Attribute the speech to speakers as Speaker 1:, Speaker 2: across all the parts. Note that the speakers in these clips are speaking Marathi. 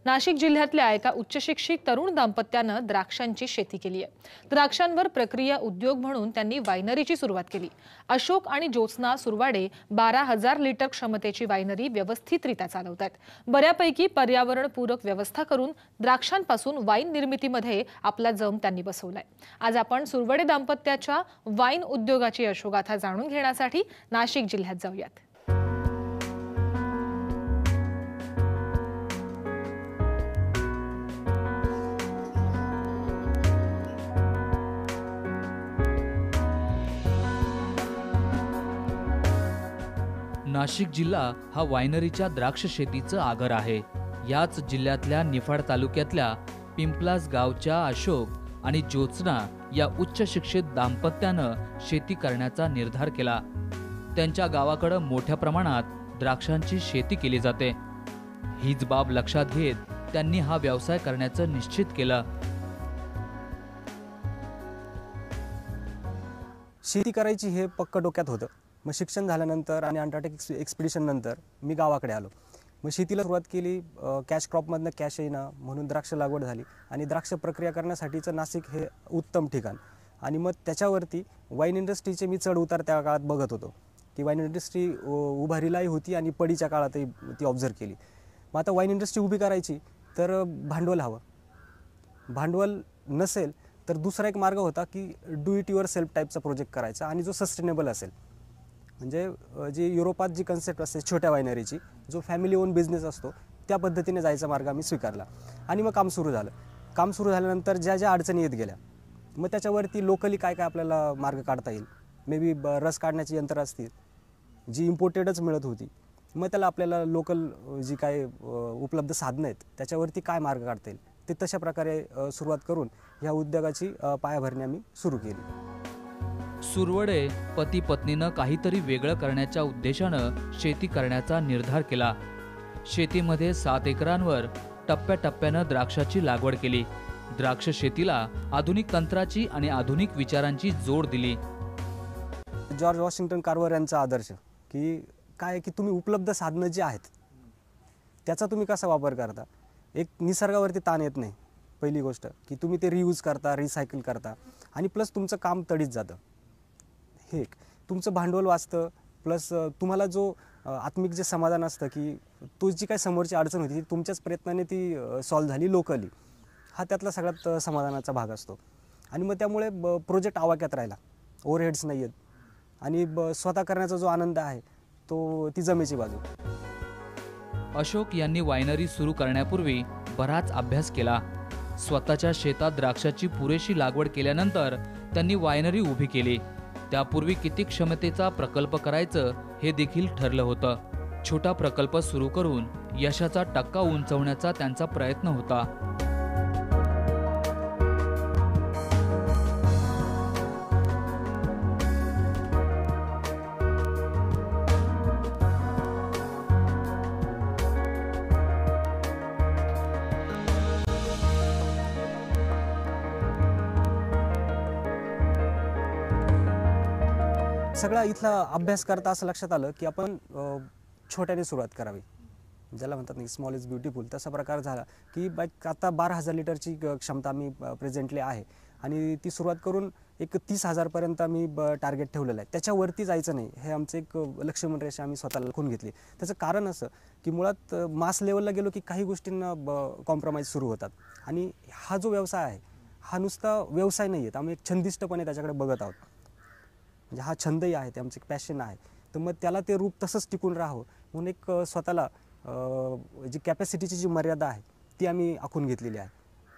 Speaker 1: नाशिक जिल्ह्यातल्या एका उच्चशिक्षित तरुण दाम्पत्यानं द्राक्षांची शेती केली आहे। द्राक्षांवर प्रक्रिया उद्योग म्हणून त्यांनी वायनरीची सुरुवात केली। अशोक आणि ज्योत्स्ना सुरवाडे 12,000 लिटर क्षमतेची वायनरी व्यवस्थितरित्या चालवतात। बऱ्यापैकी पर्यावरणपूरक व्यवस्था करून द्राक्षांपासून वाईन निर्मितीमध्ये आपला जम त्यांनी बसवलाय। आज आपण सुरवडे दाम्पत्याच्या वाईन उद्योगाची यशोगाथा जाणून घेण्यासाठी नाशिक जिल्ह्यात जाऊयात।
Speaker 2: नाशिक जिल्हा हा वायनरीच्या द्राक्ष शेतीचं आगर आहे। याच जिल्ह्यातल्या निफाड तालुक्यातल्या पिंपलास गावच्या अशोक आणि ज्योत्स्ना या उच्च शिक्षित दाम्पत्यानं शेती करण्याचा निर्धार केला। त्यांच्या गावाकडे मोठ्या प्रमाणात द्राक्षांची शेती केली जाते। हीच बाब लक्षात घेत त्यांनी हा व्यवसाय करण्याचं निश्चित केलं।
Speaker 3: शेती करायची हे पक्क डोक्यात होतं। मग शिक्षण झाल्यानंतर आणि अंटार्क्टिक एक्सपिडिशन नंतर मी गावाकडे आलो। मग शेतीला सुरुवात केली। कॅश क्रॉपमधनं कॅश येणं म्हणून द्राक्ष लागवड झाली आणि द्राक्ष प्रक्रिया करण्यासाठीचं नाशिक हे उत्तम ठिकाण। आणि मग त्याच्यावरती वाईन इंडस्ट्रीचे मी चढ उतार त्या काळात बघत होतो। ती वाईन इंडस्ट्री उभारीलाही होती आणि पडीच्या काळातही ती ऑब्झर्व केली। मग आता वाईन इंडस्ट्री उभी करायची तर भांडवल हवं। भांडवल नसेल तर दुसरा एक मार्ग होता की डू इट युअर सेल्फ टाईपचा प्रोजेक्ट करायचा आणि जो सस्टेनेबल असेल। म्हणजे जी युरोपात जी कन्सेप्ट असते छोट्या वायनरीची, जो फॅमिली ओन बिझनेस असतो, त्या पद्धतीने जायचा मार्ग आम्ही स्वीकारला। आणि मग काम सुरू झालं। काम सुरू झाल्यानंतर ज्या ज्या अडचणी येत गेल्या, मग त्याच्यावरती लोकली काय काय आपल्याला मार्ग काढता येईल। मे बी रस काढण्याची यंत्र असतील जी इम्पोर्टेडच मिळत होती, मग त्याला आपल्याला लोकल जी काय उपलब्ध साधनं आहेत त्याच्यावरती काय मार्ग काढता येईल, ते तशा प्रकारे सुरुवात करून ह्या उद्योगाची पायाभरणी आम्ही सुरू केली।
Speaker 2: सुरवडे पती पत्नीनं काहीतरी वेगळं करण्याच्या उद्देशानं शेती करण्याचा निर्धार केला। शेतीमध्ये 7 एकरांवर टप्प्याटप्प्यानं द्राक्षाची लागवड केली। द्राक्ष शेतीला आधुनिक तंत्राची आणि आधुनिक विचारांची जोड दिली।
Speaker 3: जॉर्ज वॉशिंग्टन कार्वर यांचा आदर्श की काय की तुम्ही उपलब्ध साधनं जी आहेत त्याचा तुम्ही कसा वापर करता। एक निसर्गावरती ताण येत नाही, पहिली गोष्ट की तुम्ही ते रियूज करता, रिसायकल करता आणि प्लस तुमचं काम तडीत जातं। हे एक तुमचं भांडवल वाचतं, प्लस तुम्हाला जो आत्मिक जे समाधान असतं की तो जी काही समोरची अडचण होती ती तुमच्याच प्रयत्नाने ती सॉल्व्ह झाली लोकली, हा त्यातला सगळ्यात समाधानाचा भाग असतो। आणि मग त्यामुळे प्रोजेक्ट आवाक्यात राहिला, ओव्हरहेड्स नाही आहेत आणि स्वतः करण्याचा जो आनंद आहे तो ती जमेची बाजू।
Speaker 2: अशोक यांनी वायनरी सुरू करण्यापूर्वी बराच अभ्यास केला। स्वतःच्या शेतात द्राक्षाची पुरेशी लागवड केल्यानंतर त्यांनी वायनरी उभी केली। त्यापूर्वी किती क्षमतेचा प्रकल्प करायचं हे देखील ठरलं होतं। छोटा प्रकल्प सुरू करून यशाचा टक्का उंचवण्याचा त्यांचा प्रयत्न होता।
Speaker 3: सगळा इथला अभ्यास करता असं लक्षात आलं की आपण छोट्याने सुरुवात करावी, ज्याला म्हणतात नाही स्मॉल इज ब्युटिफुल, तसा प्रकार झाला की आता 12,000 लिटरची क्षमता आम्ही प्रेझेंटली आहे आणि ती सुरुवात करून एक 30,000 पर्यंत आम्ही टार्गेट ठेवलेलं आहे। त्याच्यावरती जायचं नाही, हे आमचं एक लक्ष्यमन रेषा आम्ही स्वतःला लिखून घेतली। त्याचं कारण असं की मुळात मास लेवलला गेलो की काही गोष्टींना कॉम्प्रोमाइज सुरू होतात आणि हा जो व्यवसाय आहे हा नुसता व्यवसाय नाही आहे, आम्ही एक छंदिष्टपणे त्याच्याकडे बघत आहोत। म्हणजे हा छंदही आहे, ते आमचं एक पॅशन आहे। तर मग त्याला ते रूप तसंच टिकून राहावं म्हणून एक स्वतःला जी कॅपॅसिटीची जी मर्यादा आहे ती आम्ही आखून घेतलेली आहे।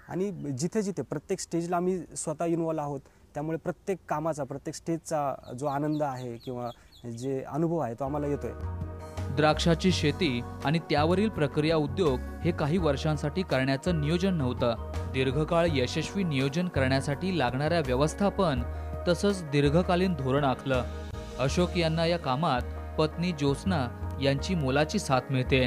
Speaker 3: आणि जिथे जिथे प्रत्येक स्टेजला आम्ही स्वतः इन्वॉल्व आहोत, त्यामुळे प्रत्येक कामाचा, प्रत्येक स्टेजचा जो आनंद आहे किंवा जे अनुभव आहे तो आम्हाला येतोय।
Speaker 2: द्राक्षाची शेती आणि त्यावरील प्रक्रिया उद्योग हे काही वर्षांसाठी करण्याचं नियोजन नव्हतं। दीर्घकाळ यशस्वी नियोजन करण्यासाठी लागणाऱ्या व्यवस्थापन तसंच दीर्घकालीन धोरण आखलं। अशोक यांना या कामात पत्नी ज्योत्स्ना यांची मोलाची साथ मिळते।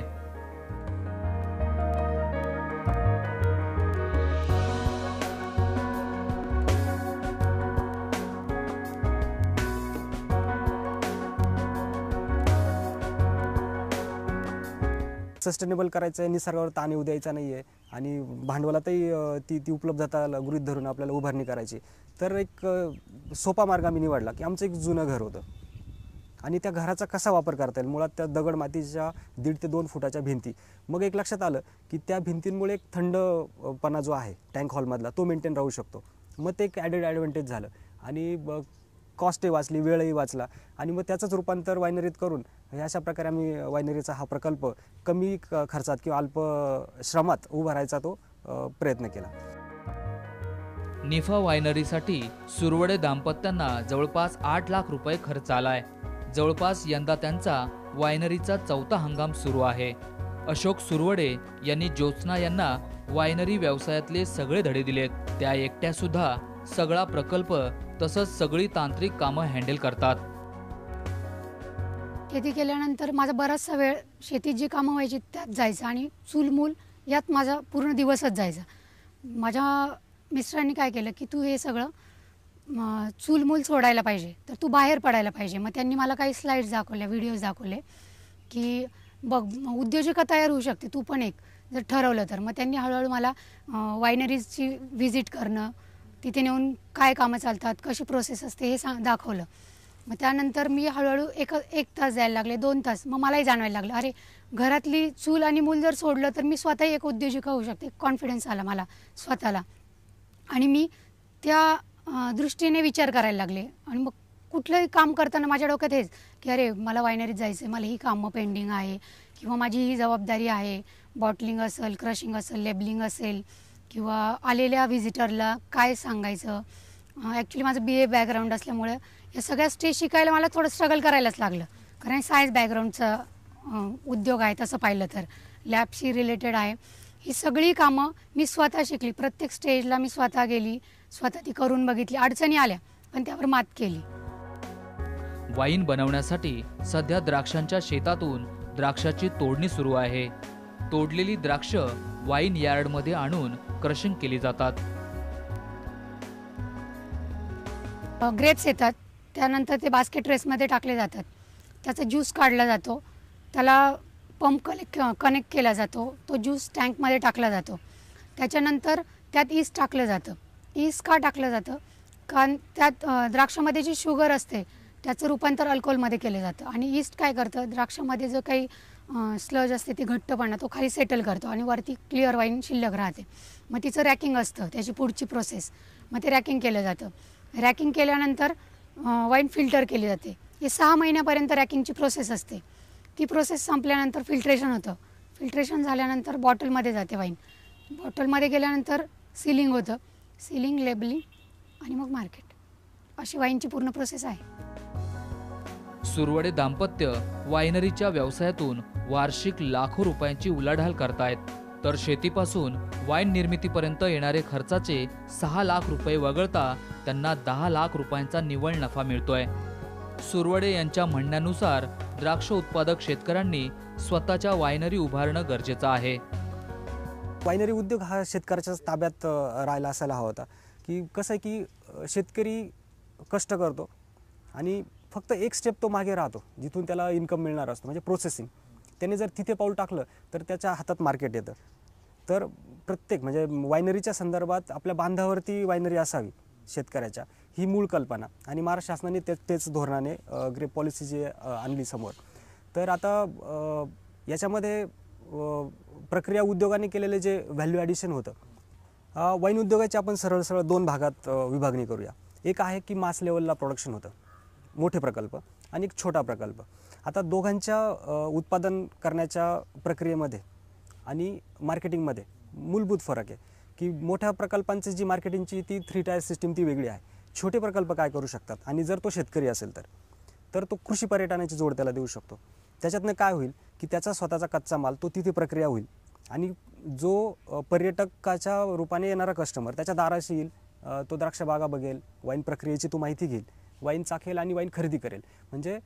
Speaker 3: सस्टेनेबल करायचं आहे, निसर्गावर ताण येऊ द्यायचा नाही आहे आणि भांडवलातही ती उपलब्धता गृहीत धरून आपल्याला उभारणी करायची. तर एक सोपा मार्ग आम्ही निवडला की आमचं एक जुनं घर होतं आणि त्या घराचा कसा वापर करता येईल. मुळात त्या दगड मातीच्या 1.5 ते 2 फुटाच्या भिंती. मग एक लक्षात आलं की त्या भिंतींमुळे एक थंडपणा जो आहे टँक हॉलमधला तो मेंटेन राहू शकतो. मग ते एक ॲडेड ॲडव्हान्टेज झालं आणि कॉस्टही वाचली, वेळही वाचला आणि मग त्याचंच रूपांतर वायनरीत करून अशा प्रकारे आम्ही वायनरीचा हा प्रकल्प कमी खर्चात किंवा अल्प श्रमात उभारायचा तो प्रयत्न केला.
Speaker 2: निफा वायनरीसाठी सुरवडे दाम्पत्यांना जवळपास 8 लाख रुपये खर्च आलाय. जवळपास यंदा त्यांचा वायनरीचा 4था हंगाम सुरू आहे. अशोक सुरवडे यांनी ज्योत्स्ना यांना वायनरी व्यवसायातले सगळे धडे दिलेत. त्या एकट्या सुद्धा सगळा प्रकल्प तसंच सगळी तांत्रिक कामं हँडल करतात.
Speaker 4: शेती केल्यानंतर माझा बराचसा वेळ शेतीत जी कामं व्हायची त्यात जायचं आणि चूलमूल यात माझा पूर्ण दिवसच जायचा. माझ्या मिस्टरांनी काय केलं की तू हे सगळं चूलमूल सोडायला पाहिजे, तर तू बाहेर पडायला पाहिजे. मग त्यांनी मला काही स्लाइड्स दाखवल्या, व्हिडिओज दाखवले की बघ उद्योजिका तयार होऊ शकते तू पण एक जर ठरवलं तर. मग त्यांनी हळूहळू मला वायनरीजची व्हिजिट करणं, तिथे नेऊन काय कामं चालतात, कशी प्रोसेस असते हे दाखवलं. मग त्यानंतर मी हळूहळू एक तास जायला लागले, 2 तास. मग मलाही जाणवायला लागलं अरे घरातली चूल आणि मूल जर सोडलं तर मी स्वतःही एक उद्योजिका होऊ शकते. कॉन्फिडन्स आला मला स्वतःला आणि मी त्या दृष्टीने विचार करायला लागले. आणि मग कुठलंही काम करताना माझ्या डोक्यात हेच की अरे मला वायनरीत जायचं आहे, मला ही कामं पेंडिंग आहे किंवा माझी ही जबाबदारी आहे. बॉटलिंग असेल, क्रशिंग असेल, लेबलिंग असेल किंवा आलेल्या व्हिजिटरला काय सांगायचं. ॲक्च्युली माझं BA बॅकग्राऊंड असल्यामुळे या सगळ्या स्टेज शिकायला मला थोडं स्ट्रगल करायलाच लागलं. कारण सायन्स बॅकग्राऊंडचा उद्योग आहे तसं पाहिलं तर, लॅबशी रिलेटेड आहे. ही सगळी कामं मी स्वतः शिकली. प्रत्येक स्टेजला मी स्वतः गेली, स्वतः ती करून बघितली. अडचणी आल्या पण त्यावर मात केली.
Speaker 2: वाईन बनवण्यासाठी सध्या द्राक्षांच्या शेतातून द्राक्षाची तोडणी सुरू आहे. तोडलेली द्राक्ष वाईन यार्डमध्ये आणून क्रशिंग केली जातात.
Speaker 4: ग्रेप्स येतात, त्यानंतर ते बास्केट रेसमध्ये टाकले जातात. त्याचा ज्यूस काढला जातो, त्याला पंप कनेक्ट केला जातो, तो ज्यूस टँकमध्ये टाकला जातो. त्याच्यानंतर त्यात ईस्ट टाकलं जातं. ईस्ट का टाकलं जातं? कारण त्यात द्राक्षामध्ये जी शुगर असते त्याचं रूपांतर अल्कोहोलमध्ये केलं जातं आणि ईस्ट काय करतं, द्राक्षामध्ये जो काही स्लज असते ती घट्टपणा तो खाली सेटल करतो आणि वरती क्लिअर वाईन शिल्लक राहते. मग तिचं रॅकिंग असतं, त्याची पुढची प्रोसेस. मग ते रॅकिंग केलं जातं. रॅकिंग केल्यानंतर वाईन फिल्टर केली जाते. हे 6 महिन्यापर्यंत रॅकिंगची प्रोसेस असते. ती प्रोसेस संपल्यानंतर फिल्ट्रेशन होतं. फिल्ट्रेशन झाल्यानंतर बॉटलमध्ये जाते वाईन. बॉटलमध्ये गेल्यानंतर सीलिंग होतं. सीलिंग, लेबलिंग आणि मग मार्केट. अशी वाईनची पूर्ण प्रोसेस आहे.
Speaker 2: सुरवडे दाम्पत्य वायनरीच्या व्यवसायातून वार्षिक लाखो रुपयांची उलाढाल करतायत. तर शेतीपासून वाईन निर्मितीपर्यंत येणारे खर्चाचे 6 लाख रुपये वगळता त्यांना 10 लाख रुपयांचा निव्वळ नफा मिळतोय. सुरवडे यांच्या म्हणण्यानुसार द्राक्ष उत्पादक शेतकऱ्यांनी स्वतःच्या वायनरी उभारणं गरजेचं आहे.
Speaker 3: वायनरी उद्योग हा शेतकऱ्याच्याच ताब्यात राहायला असायला हवा होता. की कसं आहे की शेतकरी कष्ट करतो आणि फक्त एक स्टेप तो मागे राहतो जिथून त्याला इन्कम मिळणार असतो, म्हणजे प्रोसेसिंग. त्याने जर तिथे पाऊल टाकलं तर त्याच्या हातात मार्केट येतं. तर प्रत्येक म्हणजे वायनरीच्या संदर्भात आपल्या बांधावरती वायनरी असावी शेतकऱ्याच्या, ही मूळ कल्पना आणि महाराष्ट्र शासनाने तेच धोरणाने ग्रेप पॉलिसी जी आणली समोर. तर आता याच्यामध्ये प्रक्रिया उद्योगाने केलेले जे व्हॅल्यू ॲडिशन होतं, वाईन उद्योगाची आपण सरळ 2 भागात विभागणी करूया. एक आहे की मास लेवलला प्रोडक्शन होतं, मोठे प्रकल्प, आणि एक छोटा प्रकल्प. आता दोघांच्या उत्पादन करण्याच्या प्रक्रियेमध्ये आणि मार्केटिंगमध्ये मूलभूत फरक आहे की मोठ्या प्रकल्पांची जी मार्केटिंगची ती 3 टायर सिस्टीम ती वेगळी आहे. छोटे प्रकल्प काय करू शकतात, आणि जर तो शेतकरी असेल तर तो कृषी पर्यटनाची जोड त्याला देऊ शकतो. त्याच्यातनं काय होईल की त्याचा स्वतःचा कच्चा माल तो तिथे प्रक्रिया होईल आणि जो पर्यटकाच्या रूपाने येणारा कस्टमर त्याच्या दाराशी येईल, तो द्राक्ष बागा बघेल, वाईन प्रक्रियेची तो माहिती घेईल, वाईन चाखेल आणि वाईन खरेदी करेल. म्हणजे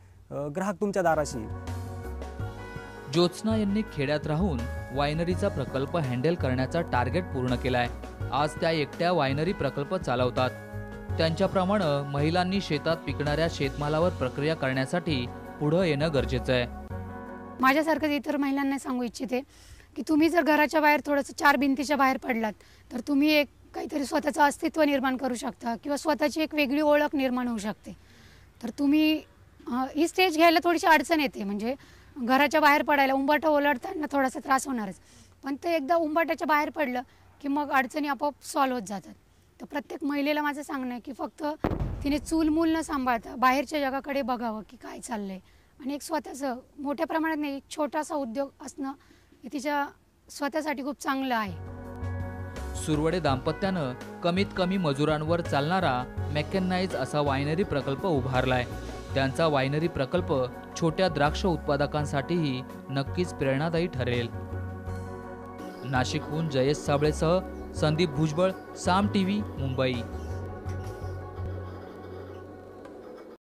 Speaker 3: ग्राहक तुमच्या दाराशी येईल.
Speaker 2: ज्योत्स्ना यांनी खेड्यात राहून वायनरीचा प्रकल्प हँडल करण्याचा टार्गेट पूर्ण केलाय. आज त्या एकट्या वायनरी प्रकल्प चालवतात. त्यांच्याप्रमाणे महिलांनी शेतात पिकणाऱ्या शेतमालावर प्रक्रिया करण्यासाठी पुढे येणं गरजेचं आहे.
Speaker 4: माझ्यासारखंच इतर महिलांना सांगू इच्छिते की तुम्ही जर घराच्या बाहेर थोडंसं 4 भिंतीच्या बाहेर पडलात तर तुम्ही एक काहीतरी स्वतःचं अस्तित्व निर्माण करू शकता किंवा स्वतःची एक वेगळी ओळख निर्माण होऊ शकते. तर तुम्ही ही स्टेज घ्यायला थोडीशी अडचण येते, म्हणजे घराच्या बाहेर पडायला उंबरठा ओलांडताना थोडासा त्रास होणारच, पण ते एकदा उंबरठ्याच्या बाहेर पडलं की मग अडचणी आपोआप सॉल्व्ह होत जातात. तर प्रत्येक महिलेला माझं सांगणं आहे की फक्त तिने चूलमूल न सांभाळता बाहेरच्या जगाकडे बघावं की काय चाललंय आणि एक स्वतःचं मोठ्या प्रमाणात नाही, एक छोटासा उद्योग असणं हे तिच्या स्वतःसाठी खूप चांगलं आहे.
Speaker 2: सुरवडे दाम्पत्यानं कमीत कमी मजुरांवर चालणारा मेकॅनाइज असा वायनरी प्रकल्प उभारलाय. त्यांचा वायनरी प्रकल्प छोट्या द्राक्ष उत्पादकांसाठीही नक्कीच प्रेरणादायी ठरेल. नाशिकहून जयेश साबळेसह संदीप भुजबळ, साम टीव्ही, मुंबई.